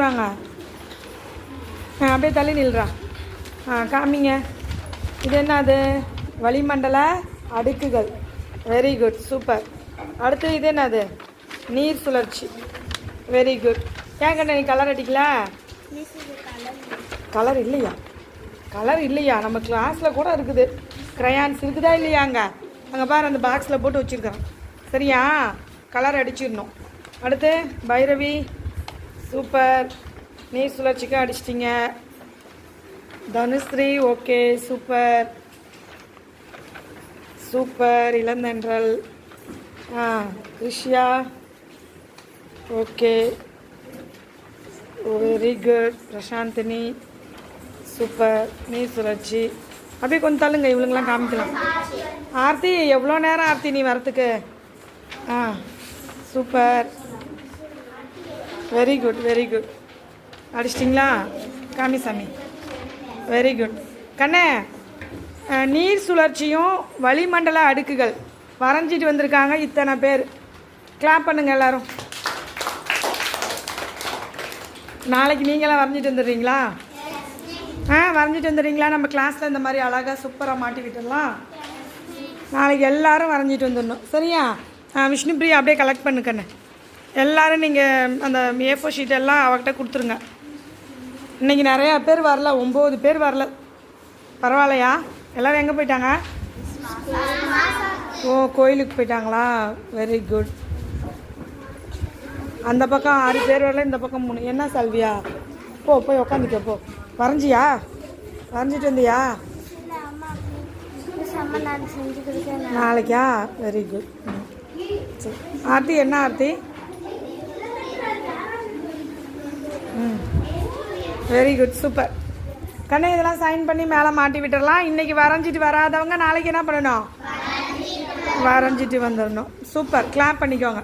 வாங்க. அப்படியே தள்ளி நில்றா. காமிங்க. இது என்னது? வளிமண்டல அடுக்குகள். Very good, super. அடுத்து இது என்னது? நீர் சுழற்சி. Very good. ஏன் கண்ணா நீ கலர் அடிக்கல? கலர் இல்லையா? கலர் இல்லையா? நம்ம கிளாஸில் கூட இருக்குது. க்ரையான்ஸ் இருக்குதா இல்லையாங்க? அங்கே பாரு, அந்த பாக்ஸில் போட்டு வச்சுருக்கேன். சரியா? கலர் அடிச்சிடணும். அடுத்து பைரவி. சூப்பர். நீர் சுழற்சிக்கு அடிச்சிட்டிங்க. Dhanushree. Okay, super super. Ilanthendral. Krishya. Okay, very good. Prasanthini. Super. நீர் சுழற்சி. அப்படியே கொஞ்சம் தள்ளுங்க, இவளுங்கெல்லாம் காமிக்கலாம். ஆர்த்தி, எவ்வளோ நேரம் ஆர்த்தி நீ வரத்துக்கு? Super. Very good, very good. அடிச்சிட்டிங்களா? காமி சாமி. Very good. கண்ணே, நீர் சுழற்சியும் வளிமண்டல அடுக்குகள் வரைஞ்சிட்டு வந்திருக்காங்க இத்தனை பேர். கிளாப் பண்ணுங்க எல்லாரும். நாளைக்கு நீங்களாம் வரைஞ்சிட்டு வந்துடுறீங்களா? வரைஞ்சிட்டு வந்துடுறீங்களா? நம்ம கிளாஸில் இந்த மாதிரி அழகாக சூப்பராக மாட்டி விட்டுடலாம். நாளைக்கு எல்லோரும் வரைஞ்சிட்டு வந்துடணும். சரியா? விஷ்ணுபிரியா அப்படியே கலெக்ட் பண்ணுக்கண்ணே. எல்லோரும் நீங்கள் அந்த A4 ஷீட் எல்லாம் அவகிட்ட கொடுத்துருங்க. இன்றைக்கி நிறையா பேர் வரல, 9 பேர் வரல. பரவாயில்லையா? எல்லோரும் எங்கே போயிட்டாங்க? ஓ, கோயிலுக்கு போயிட்டாங்களா? Very good. அந்த பக்கம் 6 பேர் வரல, இந்த பக்கம் 3. என்ன சல்வியா? போய் உக்காந்துக்க போ. வரைஞ்சியா? வரைஞ்சிட்டு வந்தியா? நாளைக்கா? Very good. சரி ஆர்த்தி, என்ன ஆர்த்தி? Very good, super. கண்ணே, இதெல்லாம் சைன் பண்ணி மேலே மாட்டி விட்டுடலாம். இன்றைக்கி வரைஞ்சிட்டு வராதவங்க நாளைக்கு என்ன பண்ணணும்? வரைஞ்சிட்டு வந்துடணும். சூப்பர். கிளாப் பண்ணிக்கோங்க.